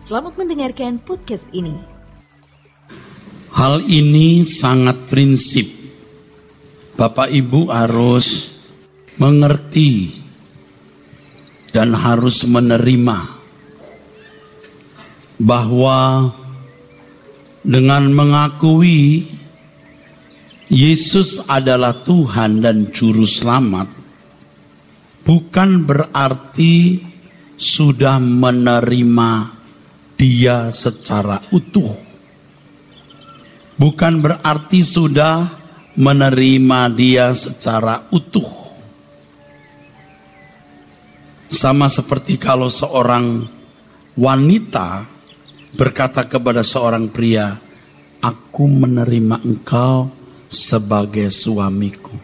Selamat mendengarkan podcast ini. Hal ini sangat prinsip. Bapak Ibu harus mengerti dan harus menerima bahwa dengan mengakui Yesus adalah Tuhan dan Juru Selamat, bukan berarti sudah menerima Dia secara utuh. Bukan berarti sudah menerima Dia secara utuh. Sama seperti kalau seorang wanita berkata kepada seorang pria, "Aku menerima engkau sebagai suamiku."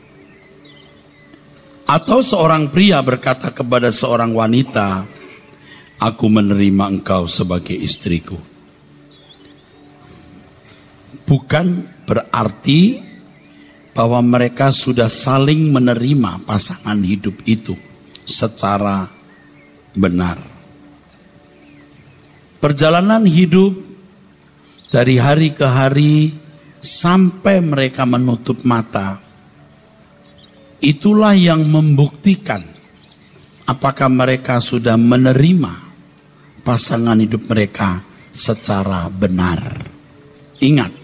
Atau seorang pria berkata kepada seorang wanita, "Aku menerima engkau sebagai istriku." Bukan berarti bahwa mereka sudah saling menerima pasangan hidup itu secara benar. Perjalanan hidup dari hari ke hari sampai mereka menutup mata, itulah yang membuktikan apakah mereka sudah menerima pasangan hidup mereka secara benar. Ingat,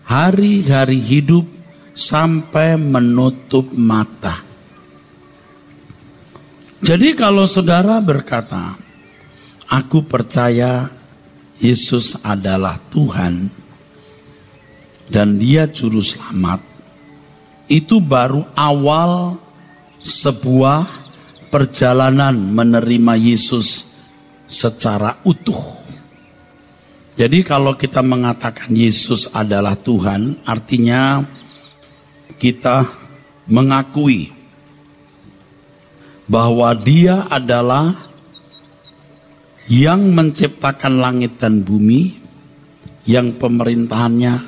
hari-hari hidup sampai menutup mata. Jadi kalau saudara berkata, "Aku percaya Yesus adalah Tuhan dan Dia Juru Selamat," itu baru awal sebuah perjalanan menerima Yesus secara utuh. Jadi kalau kita mengatakan Yesus adalah Tuhan, artinya kita mengakui bahwa Dia adalah yang menciptakan langit dan bumi, yang pemerintahannya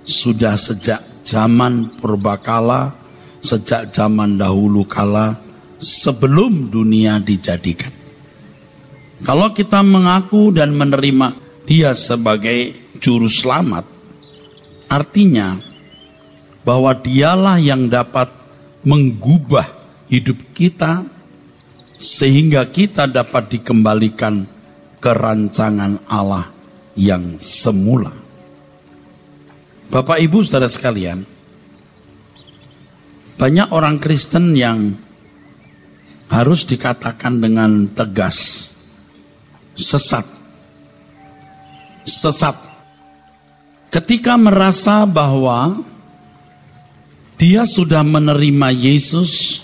sudah sejak zaman purbakala, sejak zaman dahulu kala, sebelum dunia dijadikan. Kalau kita mengaku dan menerima Dia sebagai Juru Selamat, artinya bahwa Dialah yang dapat menggubah hidup kita sehingga kita dapat dikembalikan ke rancangan Allah yang semula. Bapak Ibu saudara sekalian, banyak orang Kristen yang harus dikatakan dengan tegas sesat. Ketika merasa bahwa dia sudah menerima Yesus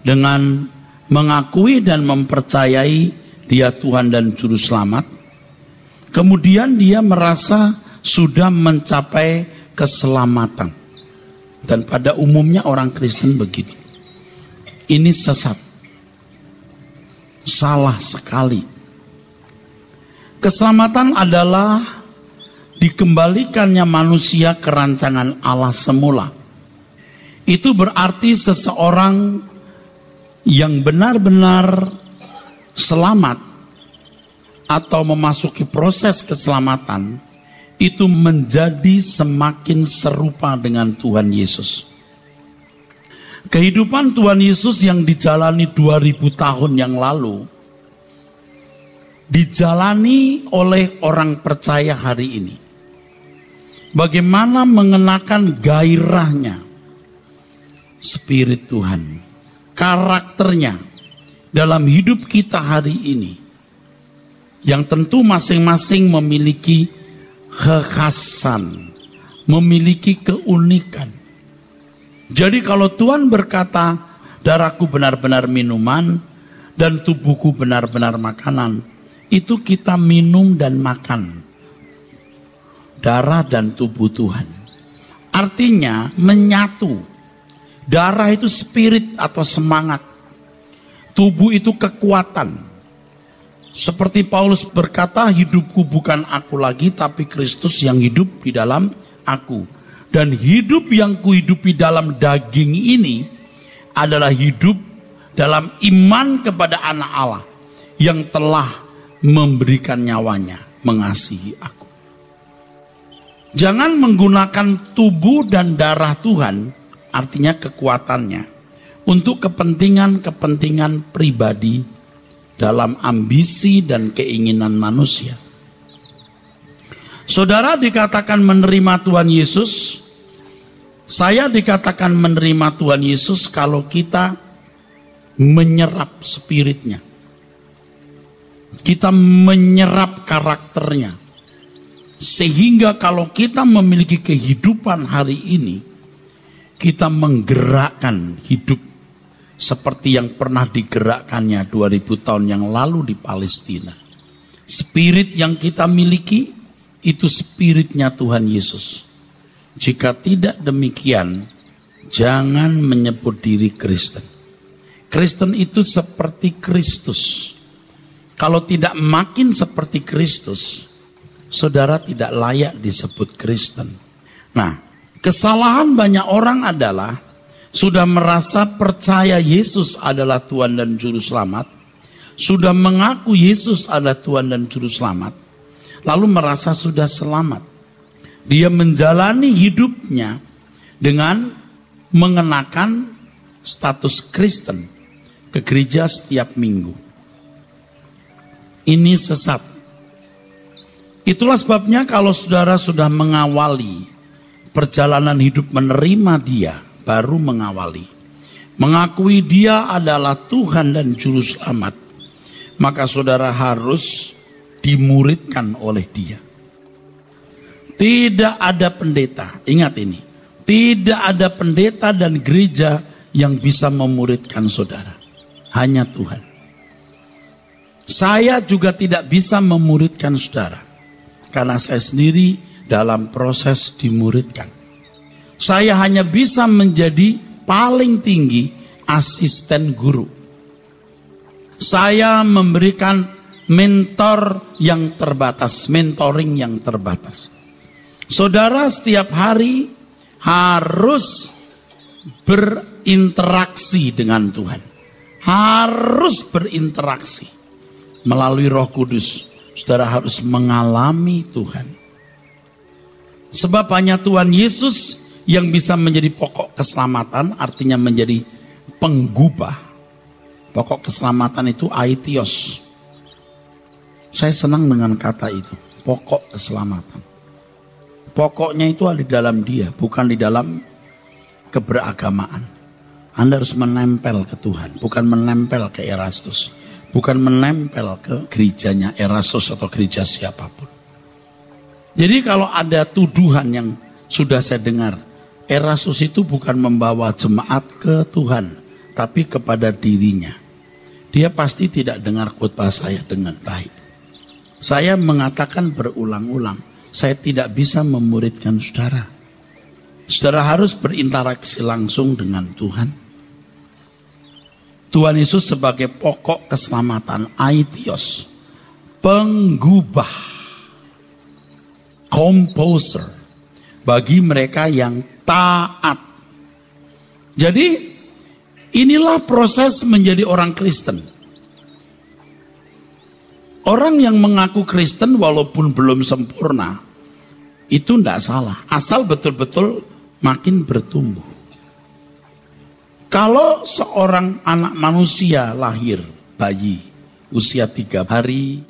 dengan mengakui dan mempercayai Dia Tuhan dan Juru Selamat, kemudian dia merasa sudah mencapai keselamatan. Dan pada umumnya orang Kristen begitu. Ini sesat. Salah sekali. Keselamatan adalah dikembalikannya manusia ke rancangan Allah semula. Itu berarti seseorang yang benar-benar selamat atau memasuki proses keselamatan itu menjadi semakin serupa dengan Tuhan Yesus. Kehidupan Tuhan Yesus yang dijalani 2000 tahun yang lalu dijalani oleh orang percaya hari ini. Bagaimana mengenakan gairahnya Spirit Tuhan, karakternya dalam hidup kita hari ini, yang tentu masing-masing memiliki kekhasan, memiliki keunikan. Jadi kalau Tuhan berkata, "Darahku benar-benar minuman dan tubuhku benar-benar makanan," itu kita minum dan makan darah dan tubuh Tuhan. Artinya menyatu. Darah itu spirit atau semangat. Tubuh itu kekuatan. Seperti Paulus berkata, "Hidupku bukan aku lagi, tapi Kristus yang hidup di dalam aku." Dan hidup yang kuhidupi dalam daging ini adalah hidup dalam iman kepada anak Allah yang telah memberikan nyawanya. mengasihi aku. Jangan menggunakan tubuh dan darah Tuhan, artinya kekuatannya, untuk kepentingan-kepentingan pribadi dalam ambisi dan keinginan manusia. Saudara dikatakan menerima Tuhan Yesus, saya dikatakan menerima Tuhan Yesus kalau kita menyerap spiritnya. Kita menyerap karakternya. Sehingga kalau kita memiliki kehidupan hari ini, kita menggerakkan hidup seperti yang pernah digerakkannya 2000 tahun yang lalu di Palestina. Spirit yang kita miliki, itu spiritnya Tuhan Yesus. Jika tidak demikian, jangan menyebut diri Kristen. Kristen itu seperti Kristus. Kalau tidak makin seperti Kristus, saudara tidak layak disebut Kristen. Nah, kesalahan banyak orang adalah sudah merasa percaya Yesus adalah Tuhan dan Juru Selamat, sudah mengaku Yesus adalah Tuhan dan Juru Selamat, lalu merasa sudah selamat. Dia menjalani hidupnya dengan mengenakan status Kristen ke gereja setiap minggu. Ini sesat. Itulah sebabnya kalau saudara sudah mengawali perjalanan hidup menerima Dia, baru mengawali, mengakui Dia adalah Tuhan dan Juru Selamat, maka saudara harus dimuridkan oleh Dia. Tidak ada pendeta, ingat ini, tidak ada pendeta dan gereja yang bisa memuridkan saudara, hanya Tuhan. Saya juga tidak bisa memuridkan saudara, karena saya sendiri dalam proses dimuridkan. Saya hanya bisa menjadi paling tinggi asisten guru. Saya memberikan mentor yang terbatas, mentoring yang terbatas. Saudara setiap hari harus berinteraksi dengan Tuhan. Harus berinteraksi melalui Roh Kudus. Saudara harus mengalami Tuhan. Sebab hanya Tuhan Yesus yang bisa menjadi pokok keselamatan, artinya menjadi penggubah. Pokok keselamatan itu aitios. Saya senang dengan kata itu, pokok keselamatan. Pokoknya itu ada di dalam Dia, bukan di dalam keberagamaan. Anda harus menempel ke Tuhan, bukan menempel ke Erastus. Bukan menempel ke gerejanya Erastus atau gereja siapapun. Jadi kalau ada tuduhan yang sudah saya dengar, Erastus itu bukan membawa jemaat ke Tuhan, tapi kepada dirinya. Dia pasti tidak dengar khotbah saya dengan baik. Saya mengatakan berulang-ulang, saya tidak bisa memuridkan saudara. Saudara harus berinteraksi langsung dengan Tuhan. Tuhan Yesus sebagai pokok keselamatan, aitios, penggubah, composer bagi mereka yang taat. Jadi inilah proses menjadi orang Kristen. Orang yang mengaku Kristen walaupun belum sempurna, itu tidak salah, asal betul-betul makin bertumbuh. Kalau seorang anak manusia lahir, bayi, usia 3 hari,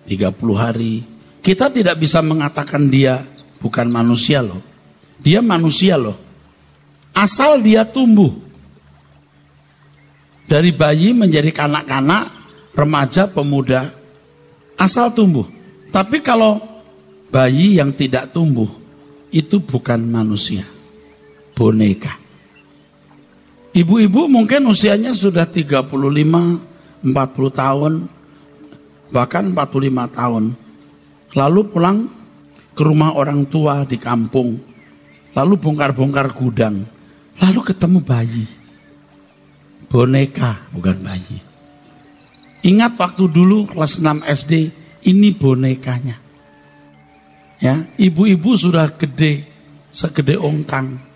30 hari, kita tidak bisa mengatakan dia bukan manusia loh. Dia manusia loh. Asal dia tumbuh. Dari bayi menjadi kanak-kanak, remaja, pemuda, asal tumbuh. Tapi kalau bayi yang tidak tumbuh, itu bukan manusia, boneka. Ibu-ibu mungkin usianya sudah 35, 40 tahun, bahkan 45 tahun. Lalu pulang ke rumah orang tua di kampung. Lalu bongkar-bongkar gudang. Lalu ketemu bayi. Boneka, bukan bayi. Ingat waktu dulu kelas 6 SD, ini bonekanya. Ya, ibu-ibu sudah gede, segede ongkang.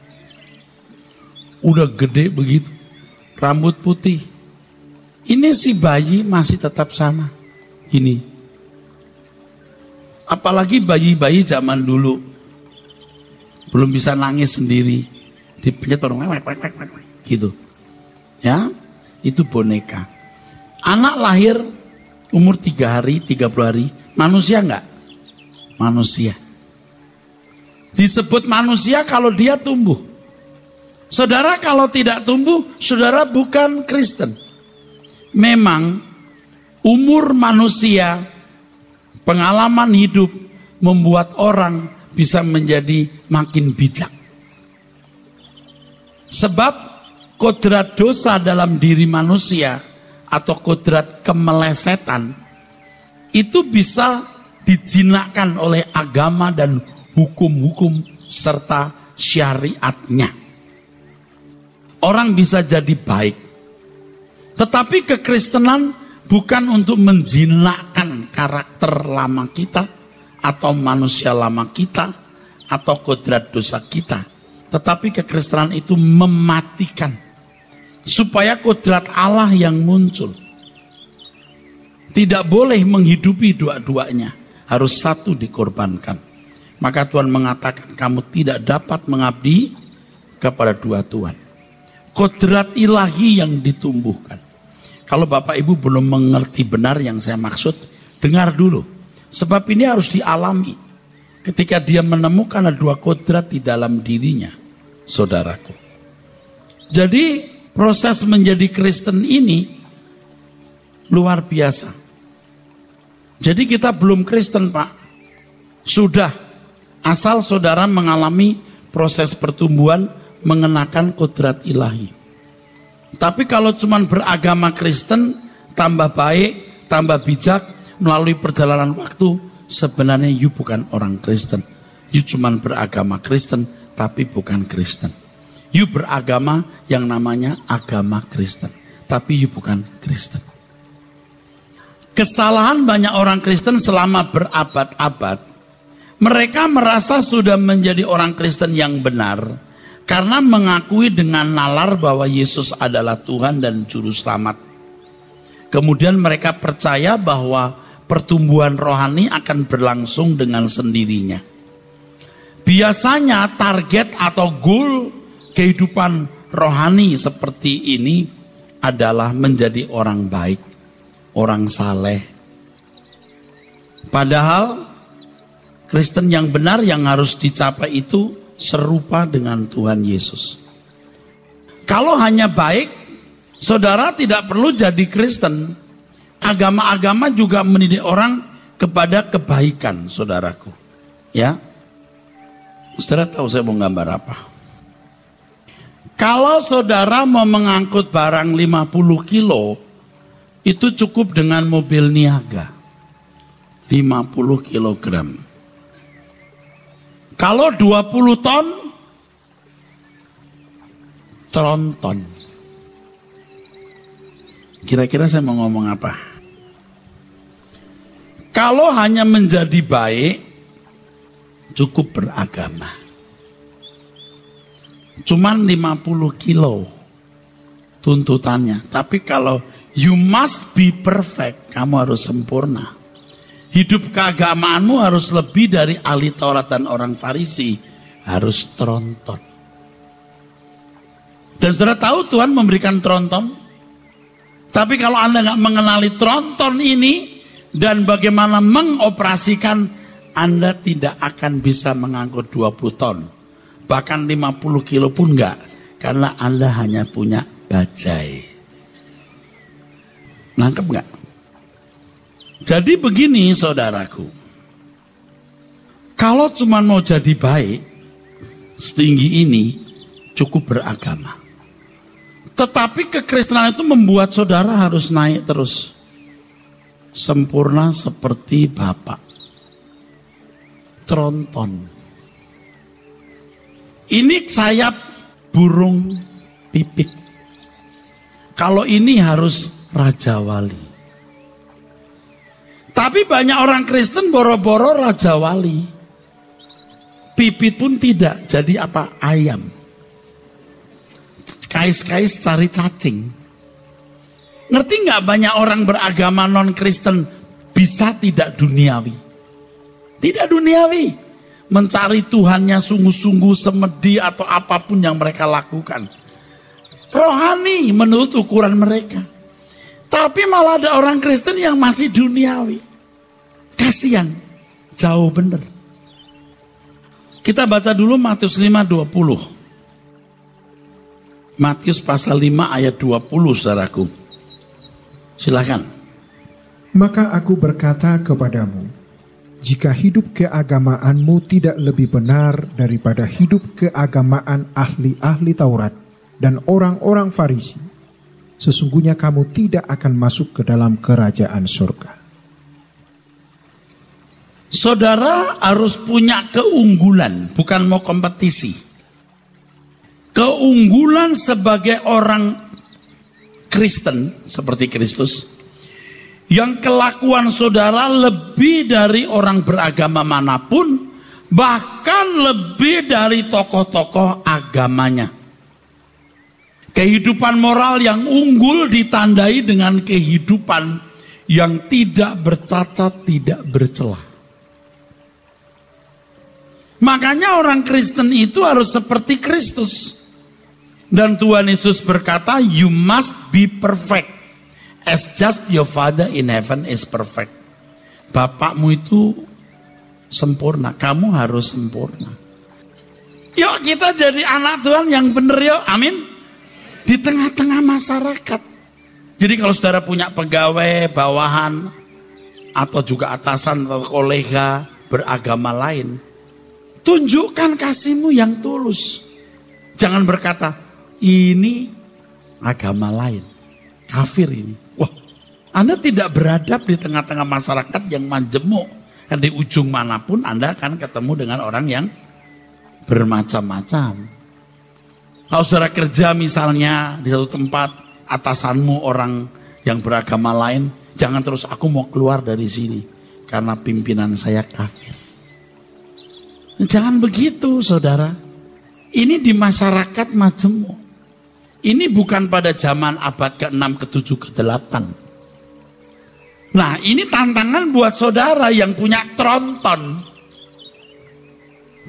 Udah gede begitu, rambut putih. Ini si bayi masih tetap sama, gini. Apalagi bayi-bayi zaman dulu. Belum bisa nangis sendiri. Dipencet orang gitu. Ya, itu boneka. Anak lahir umur 3 hari, 30 hari. Manusia enggak? Manusia. Disebut manusia kalau dia tumbuh. Saudara kalau tidak tumbuh, saudara bukan Kristen. Memang umur manusia, pengalaman hidup membuat orang bisa menjadi makin bijak. Sebab kodrat dosa dalam diri manusia atau kodrat kemelesetan itu bisa dijinakkan oleh agama dan hukum-hukum serta syariatnya. Orang bisa jadi baik. Tetapi kekristenan bukan untuk menjinakkan karakter lama kita atau manusia lama kita atau kodrat dosa kita. Tetapi kekristenan itu mematikan supaya kodrat Allah yang muncul. Tidak boleh menghidupi dua-duanya, harus satu dikorbankan. Maka Tuhan mengatakan kamu tidak dapat mengabdi kepada dua Tuhan. Kodrat ilahi yang ditumbuhkan. Kalau Bapak Ibu belum mengerti benar yang saya maksud, dengar dulu. Sebab ini harus dialami. Ketika dia menemukan ada dua kodrat di dalam dirinya, saudaraku. Jadi proses menjadi Kristen ini luar biasa. Jadi kita belum Kristen, Pak. Sudah, asal saudara mengalami proses pertumbuhan mengenakan kodrat ilahi. Tapi kalau cuma beragama Kristen, tambah baik, tambah bijak, melalui perjalanan waktu, sebenarnya you bukan orang Kristen. You cuma beragama Kristen, tapi bukan Kristen. You beragama yang namanya agama Kristen, tapi you bukan Kristen. Kesalahan banyak orang Kristen selama berabad-abad, mereka merasa sudah menjadi orang Kristen yang benar, karena mengakui dengan nalar bahwa Yesus adalah Tuhan dan Juru Selamat. Kemudian mereka percaya bahwa pertumbuhan rohani akan berlangsung dengan sendirinya. Biasanya target atau goal kehidupan rohani seperti ini adalah menjadi orang baik, orang saleh. Padahal Kristen yang benar yang harus dicapai itu serupa dengan Tuhan Yesus. Kalau hanya baik, saudara tidak perlu jadi Kristen. Agama-agama juga mendidik orang kepada kebaikan, saudaraku. Ya, saudara tahu saya mau gambar apa? Kalau saudara mau mengangkut barang 50 kilo, itu cukup dengan mobil niaga. 50 kilogram. Kalau 20 ton, tronton. Kira-kira saya mau ngomong apa? Kalau hanya menjadi baik, cukup beragama. Cuman 50 kilo tuntutannya. Tapi kalau you must be perfect, kamu harus sempurna. Hidup keagamaanmu harus lebih dari ahli Taurat dan orang Farisi. Harus tronton. Dan saudara tahu Tuhan memberikan tronton. Tapi kalau Anda nggak mengenali tronton ini dan bagaimana mengoperasikan, Anda tidak akan bisa mengangkut 20 ton. Bahkan 50 kilo pun enggak. Karena Anda hanya punya bajai. Nangkep enggak? Jadi begini saudaraku. Kalau cuma mau jadi baik, setinggi ini cukup beragama. Tetapi kekristenan itu membuat saudara harus naik terus. Sempurna seperti Bapak. Tronton. Ini sayap burung pipit. Kalau ini harus Raja Wali. Tapi banyak orang Kristen boro-boro Raja Wali. Pipit pun tidak, jadi apa? Ayam. Kais-kais cari cacing. Ngerti nggak banyak orang beragama non-Kristen bisa tidak duniawi? Tidak duniawi. Mencari Tuhannya sungguh-sungguh semedi atau apapun yang mereka lakukan. Rohani menurut ukuran mereka. Tapi malah ada orang Kristen yang masih duniawi. Kasihan, jauh bener. Kita baca dulu Matius 5:20. Matius pasal 5 ayat 20, saudaraku. Silakan. Maka aku berkata kepadamu, jika hidup keagamaanmu tidak lebih benar daripada hidup keagamaan ahli-ahli Taurat dan orang-orang Farisi, sesungguhnya kamu tidak akan masuk ke dalam kerajaan surga. Saudara harus punya keunggulan, bukan mau kompetisi. Keunggulan sebagai orang Kristen seperti Kristus, yang kelakuan saudara lebih dari orang beragama manapun, bahkan lebih dari tokoh-tokoh agamanya. Kehidupan moral yang unggul ditandai dengan kehidupan yang tidak bercacat, tidak bercelah. Makanya orang Kristen itu harus seperti Kristus. Dan Tuhan Yesus berkata, you must be perfect as just your Father in heaven is perfect. Bapakmu itu sempurna, kamu harus sempurna. Yuk kita jadi anak Tuhan yang benar yuk, amin. Di tengah-tengah masyarakat. Jadi kalau saudara punya pegawai, bawahan, atau juga atasan atau kolega beragama lain, tunjukkan kasihmu yang tulus. Jangan berkata, ini agama lain, kafir ini. Wah, Anda tidak beradab di tengah-tengah masyarakat yang majemuk. Dan di ujung manapun Anda akan ketemu dengan orang yang bermacam-macam. Kalau saudara kerja misalnya di satu tempat, atasanmu orang yang beragama lain, jangan terus aku mau keluar dari sini karena pimpinan saya kafir. Jangan begitu saudara. Ini di masyarakat majemuk. Ini bukan pada zaman abad ke-6, ke-7, ke-8. Nah ini tantangan buat saudara yang punya tronton.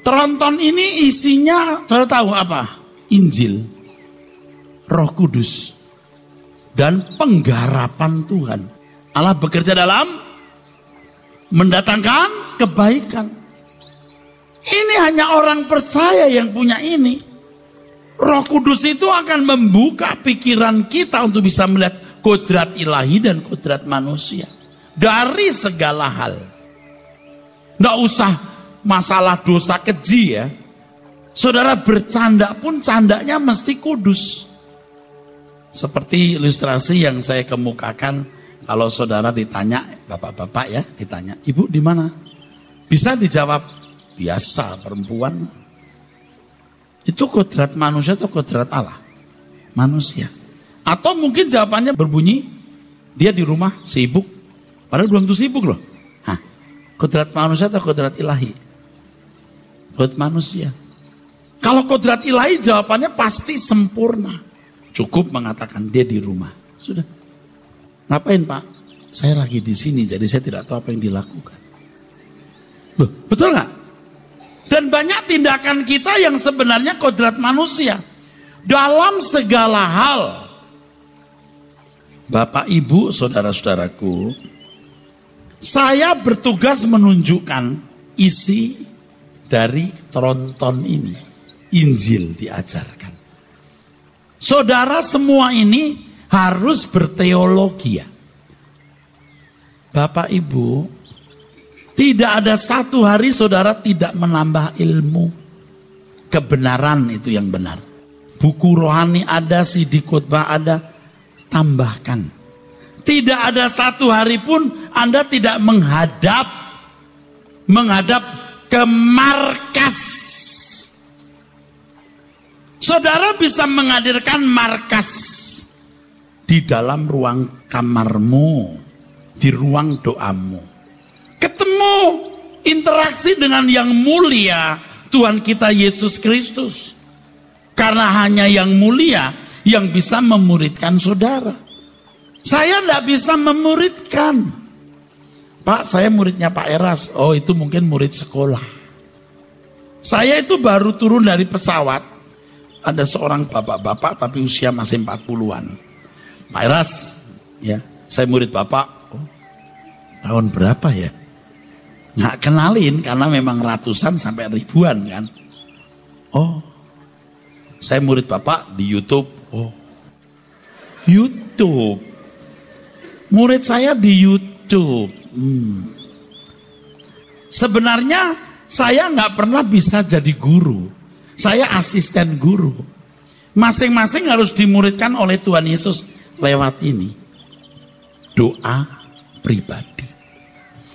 Tronton ini isinya, saudara tahu apa? Injil, Roh Kudus, dan penggarapan Tuhan. Allah bekerja dalam mendatangkan kebaikan. Ini hanya orang percaya yang punya ini. Roh Kudus itu akan membuka pikiran kita untuk bisa melihat kodrat ilahi dan kodrat manusia. Dari segala hal. Nggak usah masalah dosa keji ya. Saudara bercanda pun candanya mesti kudus. Seperti ilustrasi yang saya kemukakan. Kalau saudara ditanya, bapak-bapak ya ditanya, ibu di mana? Bisa dijawab, biasa perempuan. Itu kodrat manusia atau kodrat Allah? Manusia. Atau mungkin jawabannya berbunyi, dia di rumah sibuk. Padahal belum tentu sibuk loh. Hah, kodrat manusia atau kodrat ilahi? Kodrat manusia. Kalau kodrat ilahi jawabannya pasti sempurna. Cukup mengatakan dia di rumah. Sudah. Ngapain Pak? Saya lagi di sini, jadi saya tidak tahu apa yang dilakukan. Loh, betul nggak? Dan banyak tindakan kita yang sebenarnya kodrat manusia. Dalam segala hal. Bapak, Ibu, saudara-saudaraku. Saya bertugas menunjukkan isi dari tronton ini. Injil diajarkan. Saudara semua ini harus berteologi ya. Bapak, Ibu. Tidak ada satu hari saudara tidak menambah ilmu. Kebenaran itu yang benar. Buku rohani ada, CD khotbah ada, tambahkan. Tidak ada satu hari pun Anda tidak menghadap ke markas. Saudara bisa menghadirkan markas di dalam ruang kamarmu, di ruang doamu. Ketemu interaksi dengan yang mulia Tuhan kita Yesus Kristus. Karena hanya yang mulia yang bisa memuridkan saudara. Saya tidak bisa memuridkan. Pak, saya muridnya Pak Eras. Oh, itu mungkin murid sekolah. Saya itu baru turun dari pesawat. Ada seorang bapak-bapak tapi usia masih 40-an. Pak Eras, ya, saya murid Bapak. Oh, tahun berapa ya? Nggak kenalin karena memang ratusan sampai ribuan kan. Oh, saya murid Bapak di YouTube. Oh, YouTube. Murid saya di YouTube. Sebenarnya saya nggak pernah bisa jadi guru. Saya asisten guru. Masing-masing harus dimuridkan oleh Tuhan Yesus lewat ini. Doa pribadi.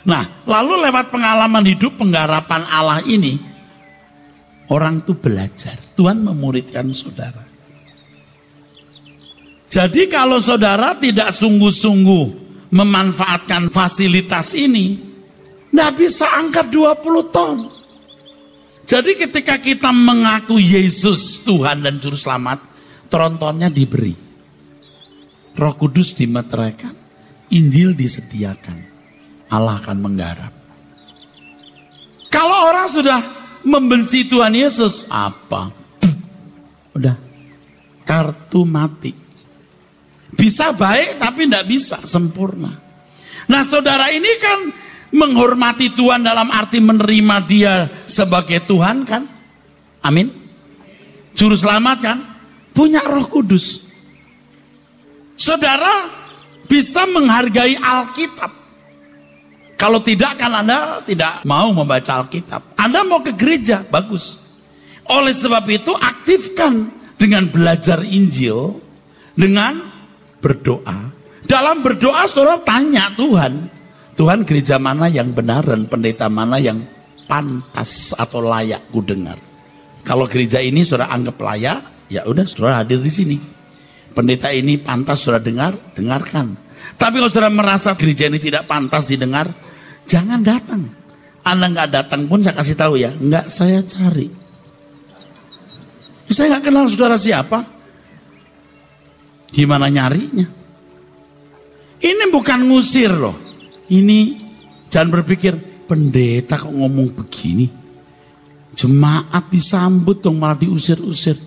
Nah, lalu lewat pengalaman hidup penggarapan Allah ini, orang itu belajar. Tuhan memuridkan saudara. Jadi kalau saudara tidak sungguh-sungguh memanfaatkan fasilitas ini, nggak bisa angkat 20 ton. Jadi ketika kita mengaku Yesus Tuhan dan Juru Selamat, trontonnya diberi. Roh Kudus dimeteraikan, Injil disediakan. Allah akan menggarap. Kalau orang sudah membenci Tuhan Yesus, apa? Udah, kartu mati. Bisa baik tapi tidak bisa sempurna. Nah, saudara ini kan menghormati Tuhan dalam arti menerima dia sebagai Tuhan kan? Amin. Juru Selamat kan? Punya Roh Kudus. Saudara bisa menghargai Alkitab. Kalau tidak kan Anda tidak mau membaca Alkitab. Anda mau ke gereja, bagus. Oleh sebab itu aktifkan dengan belajar Injil, dengan berdoa. Dalam berdoa saudara tanya Tuhan, Tuhan gereja mana yang benar dan pendeta mana yang pantas atau layak ku dengar. Kalau gereja ini saudara anggap layak, ya udah saudara hadir di sini. Pendeta ini pantas saudara dengar, dengarkan. Tapi kalau saudara merasa gereja ini tidak pantas didengar, jangan datang. Anda nggak datang pun saya kasih tahu ya, nggak saya cari. Saya nggak kenal saudara siapa. Gimana nyarinya? Ini bukan ngusir loh. Ini jangan berpikir pendeta kok ngomong begini. Jemaat disambut dong malah diusir-usir.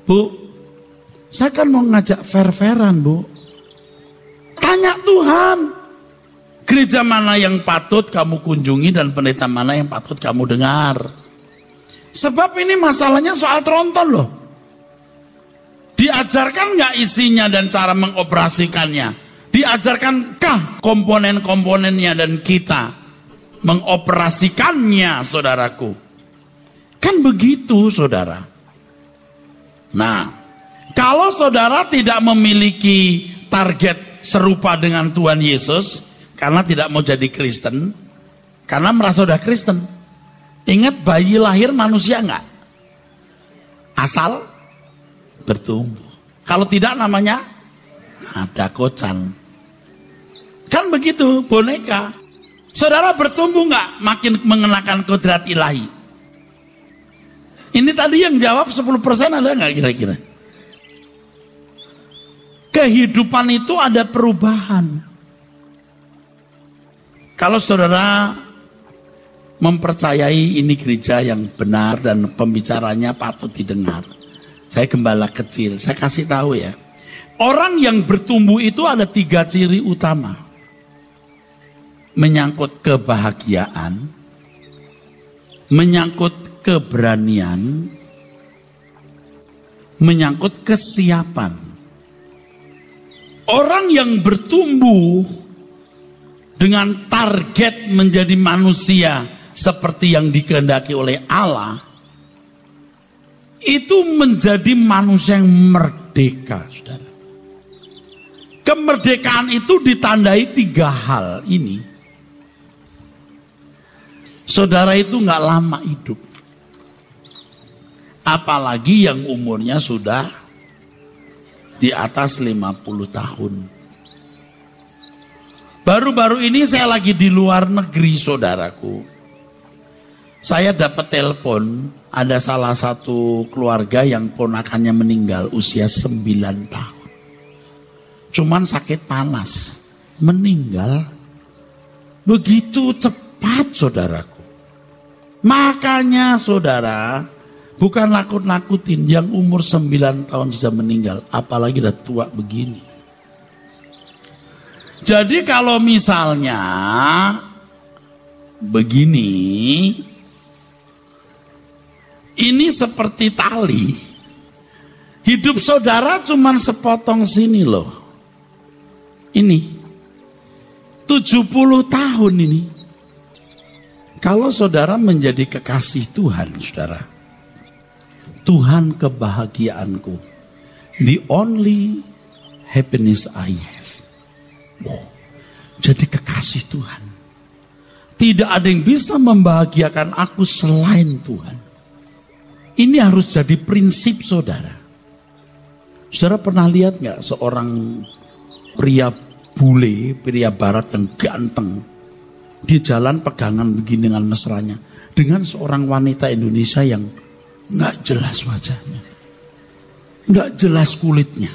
Bu, saya kan mau ngajak fair-fairan bu. Tanya Tuhan. Gereja mana yang patut kamu kunjungi dan pendeta mana yang patut kamu dengar. Sebab ini masalahnya soal tronton loh. Diajarkan nggak isinya dan cara mengoperasikannya? Diajarkankah komponen-komponennya dan kita mengoperasikannya, saudaraku? Kan begitu, saudara. Nah, kalau saudara tidak memiliki target serupa dengan Tuhan Yesus, karena tidak mau jadi Kristen, karena merasa sudah Kristen, ingat bayi lahir manusia nggak? Asal bertumbuh. Kalau tidak namanya ada kocan. Kan begitu boneka. Saudara bertumbuh nggak makin mengenakan kodrat ilahi? Ini tadi yang jawab 10% ada nggak kira-kira? Kehidupan itu ada perubahan. Kalau saudara mempercayai ini gereja yang benar dan pembicaranya patut didengar. Saya gembala kecil, saya kasih tahu ya. Orang yang bertumbuh itu ada 3 ciri utama. Menyangkut kebahagiaan, menyangkut keberanian, menyangkut kesiapan. Orang yang bertumbuh dengan target menjadi manusia seperti yang dikehendaki oleh Allah, itu menjadi manusia yang merdeka, saudara. Kemerdekaan itu ditandai 3 hal ini. Saudara itu nggak lama hidup. Apalagi yang umurnya sudah di atas 50 tahun. Baru-baru ini saya lagi di luar negeri, saudaraku. Saya dapat telepon, ada salah satu keluarga yang ponakannya meninggal usia 9 tahun. Cuman sakit panas, meninggal Begitu cepat saudaraku. Makanya saudara, bukan nakut-nakutin yang umur 9 tahun sudah meninggal, apalagi udah tua begini. Jadi kalau misalnya begini, ini seperti tali. Hidup saudara cuman sepotong sini loh. Ini 70 tahun ini. Kalau saudara menjadi kekasih Tuhan, saudara, Tuhan kebahagiaanku, the only happiness I have. Wow. Jadi kekasih Tuhan. Tidak ada yang bisa membahagiakan aku selain Tuhan. Ini harus jadi prinsip saudara. Saudara pernah lihat gak seorang pria bule, pria barat yang ganteng, dia jalan pegangan begini dengan mesranya dengan seorang wanita Indonesia yang gak jelas wajahnya, gak jelas kulitnya,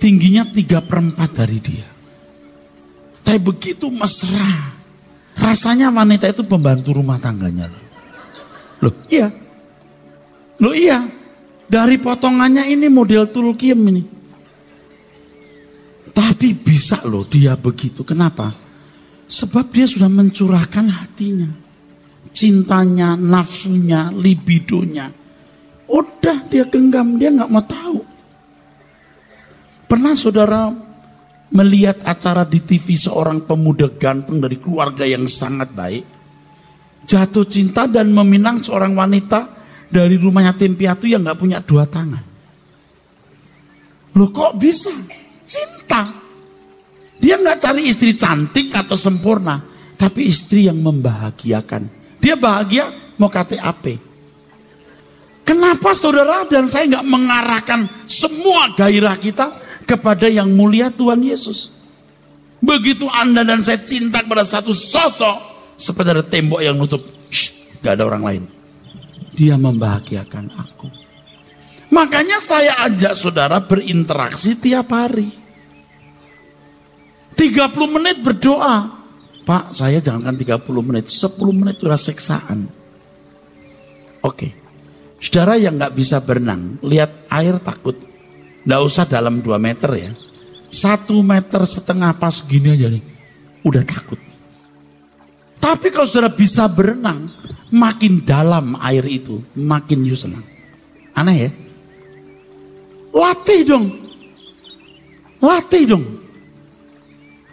tingginya 3/4 dari dia, tapi begitu mesra. Rasanya wanita itu pembantu rumah tangganya loh. Loh iya. Dari potongannya ini model Tulkiem ini. Tapi bisa loh dia begitu. Kenapa? Sebab dia sudah mencurahkan hatinya, cintanya, nafsunya, libidonya. Udah dia genggam, dia gak mau tahu. Pernah saudara melihat acara di TV seorang pemuda ganteng dari keluarga yang sangat baik, jatuh cinta dan meminang seorang wanita dari rumah yatim piatu yang gak punya 2 tangan. Loh kok bisa? Cinta. Dia gak cari istri cantik atau sempurna, tapi istri yang membahagiakan. Dia bahagia mau KTAP. Kenapa saudara dan saya gak mengarahkan semua gairah kita kepada yang mulia Tuhan Yesus? Begitu Anda dan saya cinta kepada satu sosok, seperti ada tembok yang nutup, gak ada orang lain. Dia membahagiakan aku. Makanya saya ajak saudara berinteraksi tiap hari. 30 menit berdoa. Pak, saya jangankan 30 menit, 10 menit sudah seksaan. Oke. Saudara yang gak bisa berenang, lihat air takut. Nggak usah dalam 2 meter ya. 1,5 meter pas gini aja nih. Udah takut. Tapi kalau saudara bisa berenang, makin dalam air itu, makin you senang. Aneh ya? Latih dong. Latih dong.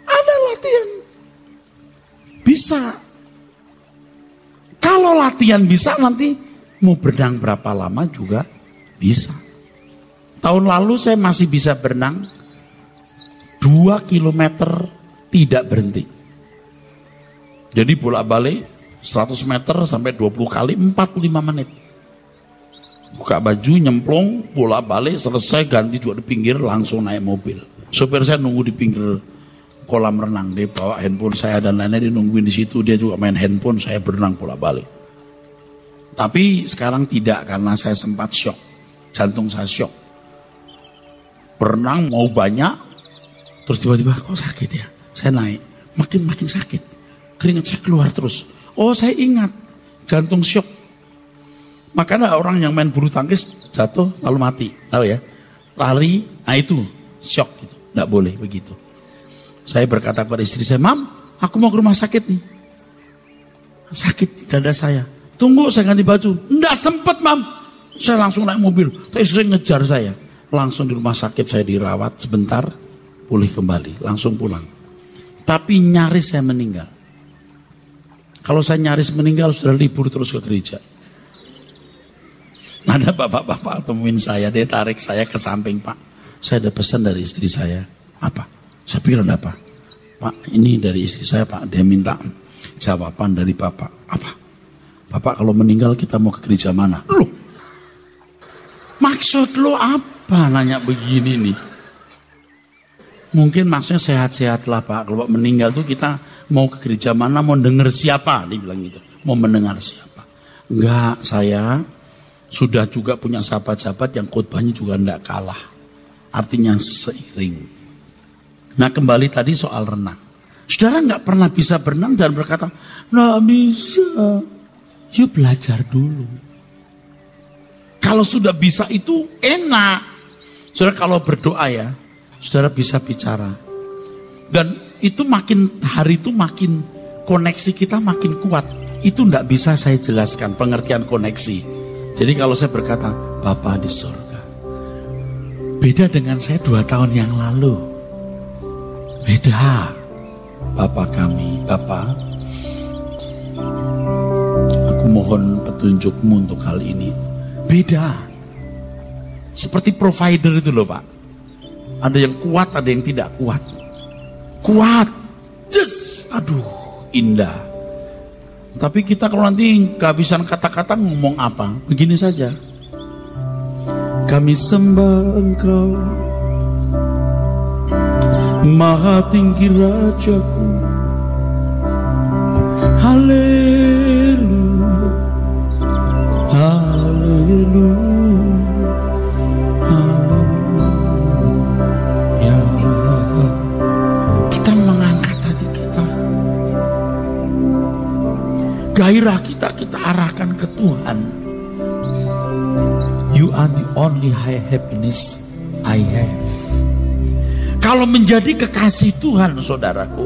Ada latihan. Bisa. Kalau latihan bisa, nanti mau berenang berapa lama juga bisa. Tahun lalu saya masih bisa berenang 2 kilometer tidak berhenti. Jadi bolak-balik 100 meter sampai 20 kali 45 menit. Buka baju, nyemplung, bolak-balik, selesai ganti juga di pinggir, langsung naik mobil. Sopir saya nunggu di pinggir kolam renang, dia bawa handphone saya dan lainnya, dia nungguin di situ, dia juga main handphone, saya berenang bolak-balik. Tapi sekarang tidak, karena saya sempat shock, jantung saya shock. Berenang mau banyak, terus tiba-tiba kok sakit ya? Saya naik, makin sakit, keringat saya keluar terus. Oh saya ingat, jantung shock. Makanya orang yang main bulu tangkis jatuh lalu mati, tahu ya? Lari, nah itu shock, gitu. Nggak boleh begitu. Saya berkata kepada istri saya, Mam, aku mau ke rumah sakit nih. Sakit dada saya. Tunggu saya ganti baju. Nggak sempet Mam. Saya langsung naik mobil. Tapi istri saya ngejar saya. Langsung di rumah sakit saya dirawat sebentar, pulih kembali, langsung pulang. Tapi nyaris saya meninggal. Kalau saya nyaris meninggal, sudah libur terus ke gereja. Ada bapak-bapak temuin saya, dia tarik saya ke samping, Pak. Saya ada pesan dari istri saya. Apa? Saya pikir ada apa? Pak, ini dari istri saya, Pak. Dia minta jawaban dari Bapak. Apa? Bapak kalau meninggal kita mau ke gereja mana? Loh, maksud lo apa nanya begini nih? Mungkin maksudnya sehat-sehat lah Pak. Kalau meninggal tuh kita mau ke gereja mana, mau dengar siapa? Dia bilang gitu. Mau mendengar siapa? Enggak, saya sudah juga punya sahabat-sahabat yang khotbahnya juga enggak kalah. Artinya seiring. Nah kembali tadi soal renang. Saudara nggak pernah bisa berenang, jangan berkata, nggak bisa. Yuk belajar dulu. Kalau sudah bisa itu enak. Saudara kalau berdoa ya, saudara bisa bicara. Dan itu makin hari itu makin koneksi kita makin kuat. Itu nggak bisa saya jelaskan pengertian koneksi. Jadi kalau saya berkata, Bapa di surga. Beda dengan saya 2 tahun yang lalu. Beda. Bapa kami, Bapa, aku mohon petunjukmu untuk hal ini. Beda. Seperti provider itu loh Pak. Ada yang kuat, ada yang tidak kuat. Kuat. Yes. Aduh, indah. Tapi kita kalau nanti kehabisan kata-kata ngomong apa? Begini saja. Kami sembah Engkau, Maha tinggi Rajaku. Haleluya, haleluya, haleluya. Kita mengangkat hati kita, gairah kita arahkan ke Tuhan. You are the only high happiness I have. Kalau menjadi kekasih Tuhan, saudaraku,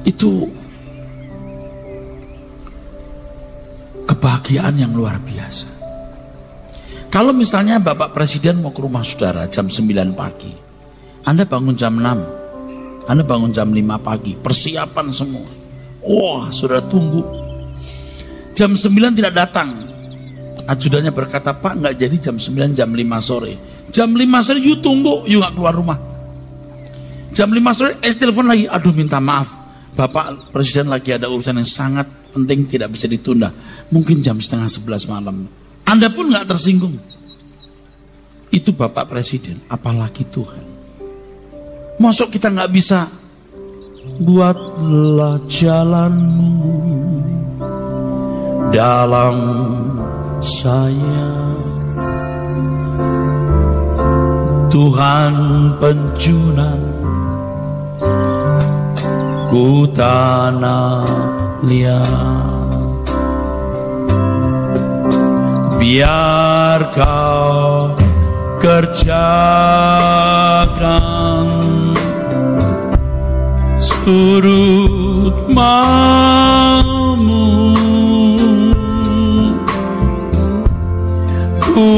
itu kebahagiaan yang luar biasa. Kalau misalnya Bapak Presiden mau ke rumah saudara jam 9 pagi, Anda bangun jam 6, Anda bangun jam 5 pagi, persiapan semua. Wah, saudara tunggu. Jam 9 tidak datang. Ajudannya berkata, Pak nggak jadi jam 9, jam 5 sore. Jam 5 sore, you tunggu, you gak keluar rumah. Jam 5 sore, telepon lagi, aduh minta maaf, Bapak Presiden lagi ada urusan yang sangat penting, tidak bisa ditunda. Mungkin jam 10:30 malam. Anda pun gak tersinggung. Itu Bapak Presiden, apalagi Tuhan. Masuk kita gak bisa, buatlah jalanmu dalam saya, Tuhan penjunan ku tanah liat. Biar kau kerjakan surut maumu, ku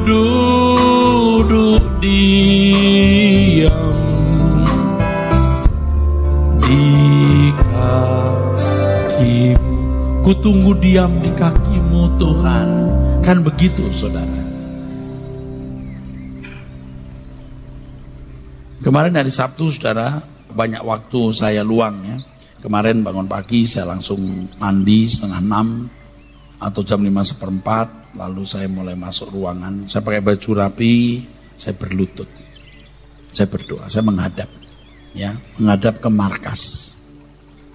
duduk diam di kakimu, ku tunggu diam di kakimu Tuhan. Kan begitu saudara. Kemarin hari Sabtu saudara, banyak waktu saya luang ya. Kemarin bangun pagi saya langsung mandi 5:30 atau jam 5:15, lalu saya mulai masuk ruangan. Saya pakai baju rapi, saya berlutut, saya berdoa, saya menghadap, ya, menghadap ke markas.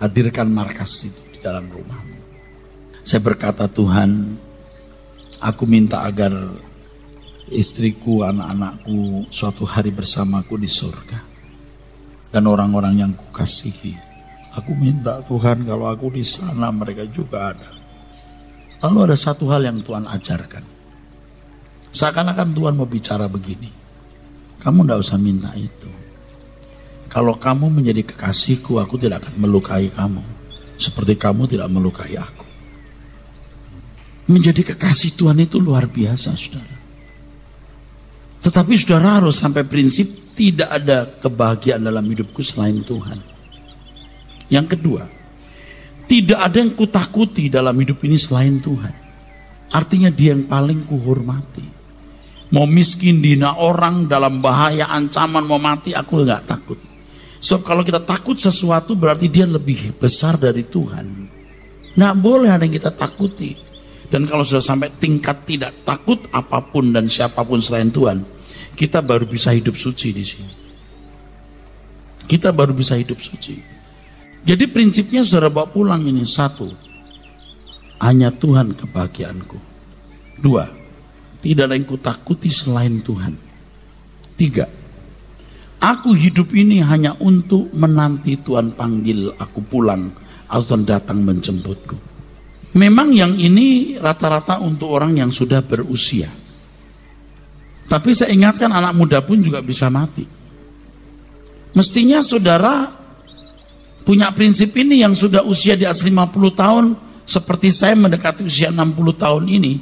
Hadirkan markas itu di dalam rumahmu. Saya berkata, Tuhan, aku minta agar istriku, anak-anakku suatu hari bersamaku di surga. Dan orang-orang yang kukasihi. Aku minta Tuhan kalau aku di sana mereka juga ada. Lalu ada satu hal yang Tuhan ajarkan. Seakan-akan Tuhan mau bicara begini. Kamu tidak usah minta itu. Kalau kamu menjadi kekasihku, aku tidak akan melukai kamu. Seperti kamu tidak melukai aku. Menjadi kekasih Tuhan itu luar biasa, saudara. Tetapi saudara harus sampai prinsip tidak ada kebahagiaan dalam hidupku selain Tuhan. Yang kedua, tidak ada yang kutakuti dalam hidup ini selain Tuhan. Artinya dia yang paling kuhormati. Mau miskin, dihina orang, dalam bahaya, ancaman, mau mati, aku nggak takut. Sebab kalau kita takut sesuatu berarti dia lebih besar dari Tuhan. Nggak boleh ada yang kita takuti. Dan kalau sudah sampai tingkat tidak takut apapun dan siapapun selain Tuhan, kita baru bisa hidup suci di sini. Kita baru bisa hidup suci. Jadi prinsipnya saudara bawa pulang ini. 1, hanya Tuhan kebahagiaanku. 2, tidak ada yang kutakuti selain Tuhan. 3, Aku hidup ini hanya untuk menanti Tuhan panggil aku pulang atau Tuhan datang menjemputku. Memang yang ini rata-rata untuk orang yang sudah berusia. Tapi saya ingatkan anak muda pun juga bisa mati. Mestinya saudara punya prinsip ini yang sudah usia di atas 50 tahun, seperti saya mendekati usia 60 tahun ini.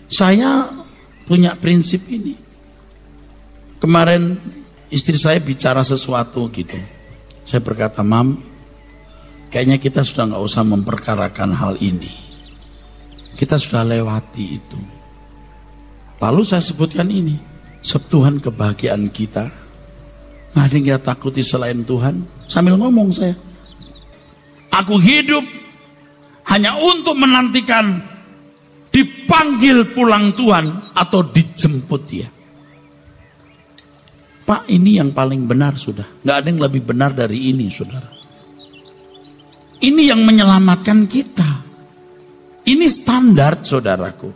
Saya punya prinsip ini. Kemarin istri saya bicara sesuatu gitu. Saya berkata, Mam, kayaknya kita sudah nggak usah memperkarakan hal ini. Kita sudah lewati itu. Lalu saya sebutkan ini, sebab Tuhan kebahagiaan kita. Nggak ada yang kita takuti selain Tuhan. Sambil ngomong saya, aku hidup hanya untuk menantikan dipanggil pulang Tuhan atau dijemput Dia. Pak, ini yang paling benar sudah. Nggak ada yang lebih benar dari ini, saudara. Ini yang menyelamatkan kita. Ini standar, saudaraku.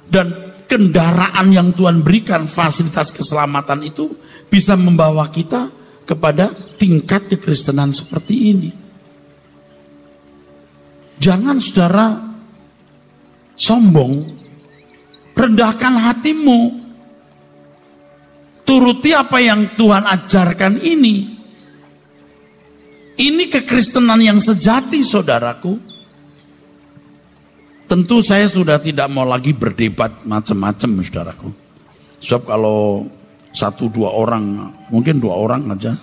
Dan kendaraan yang Tuhan berikan, fasilitas keselamatan itu bisa membawa kita kepada tingkat kekristenan seperti ini. Jangan saudara sombong, rendahkan hatimu, turuti apa yang Tuhan ajarkan ini. Ini kekristenan yang sejati, saudaraku. Tentu saya sudah tidak mau lagi berdebat macam-macam, saudaraku. Sebab kalau 1-2 orang, mungkin 2 orang aja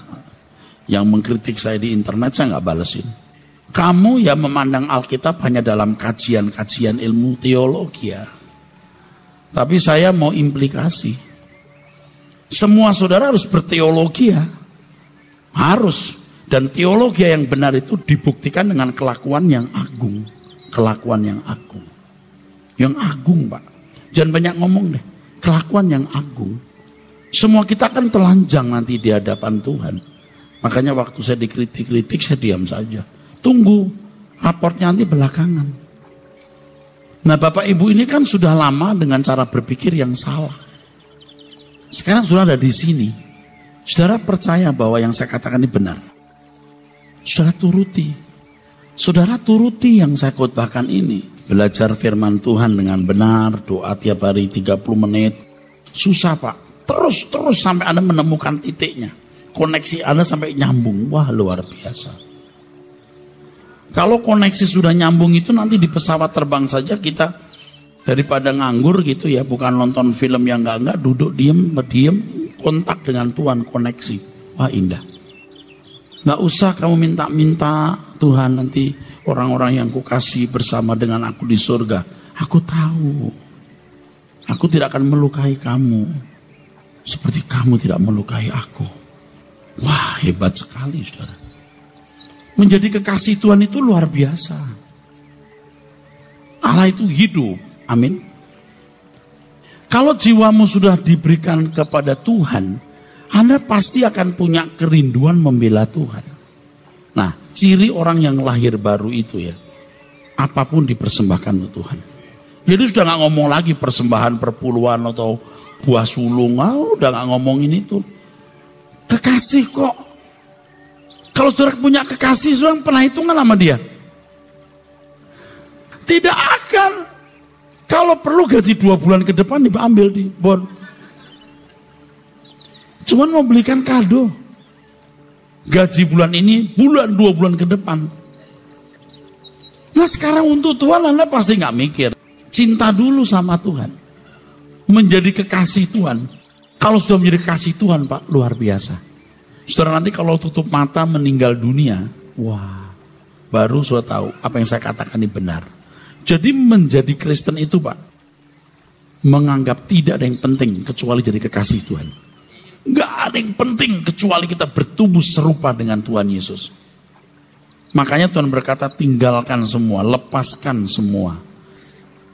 yang mengkritik saya di internet, saya nggak balesin. Kamu ya memandang Alkitab hanya dalam kajian-kajian ilmu teologi ya. Tapi saya mau implikasi. Semua saudara harus berteologi ya. Harus. Dan teologi yang benar itu dibuktikan dengan kelakuan yang agung. Kelakuan yang agung. Yang agung, Pak. Jangan banyak ngomong deh. Kelakuan yang agung. Semua kita kan telanjang nanti di hadapan Tuhan. Makanya waktu saya dikritik-kritik, saya diam saja. Tunggu, raportnya nanti belakangan. Nah, Bapak Ibu ini kan sudah lama dengan cara berpikir yang salah. Sekarang sudah ada di sini. Saudara percaya bahwa yang saya katakan ini benar. Saudara turuti. Saudara turuti yang saya khotbahkan ini. Belajar firman Tuhan dengan benar, doa tiap hari 30 menit. Susah, Pak. Terus sampai Anda menemukan titiknya. Koneksi Anda sampai nyambung. Wah, luar biasa. Kalau koneksi sudah nyambung itu nanti di pesawat terbang saja kita daripada nganggur gitu ya, bukan nonton film yang enggak, duduk diem, kontak dengan Tuhan, koneksi. Wah, indah. Nggak usah kamu minta-minta Tuhan nanti orang-orang yang kukasih bersama dengan aku di surga. Aku tahu. Aku tidak akan melukai kamu seperti kamu tidak melukai aku. Wah, hebat sekali, saudara. Menjadi kekasih Tuhan itu luar biasa. Allah itu hidup. Amin. Kalau jiwamu sudah diberikan kepada Tuhan, Anda pasti akan punya kerinduan membela Tuhan. Nah, ciri orang yang lahir baru itu ya, apapun dipersembahkan untuk Tuhan. Jadi sudah gak ngomong lagi persembahan perpuluhan atau buah sulung, udah gak ngomongin itu. Kekasih kok. Kalau saudara punya kekasih, saudara pernah hitungan sama dia? Tidak akan. Kalau perlu gaji 2 bulan ke depan diambil di bon. Cuman mau belikan kado. Gaji bulan ini, 2 bulan ke depan. Nah sekarang untuk Tuhan Anda pasti gak mikir. Cinta dulu sama Tuhan. Menjadi kekasih Tuhan. Kalau sudah menjadi kekasih Tuhan, Pak, luar biasa. Saudara nanti kalau tutup mata meninggal dunia, wah, baru sudah tahu apa yang saya katakan ini benar. Jadi menjadi Kristen itu, Pak, menganggap tidak ada yang penting kecuali jadi kekasih Tuhan. Gak ada yang penting kecuali kita bertumbuh serupa dengan Tuhan Yesus. Makanya Tuhan berkata tinggalkan semua, lepaskan semua.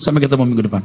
Sampai ketemu minggu depan.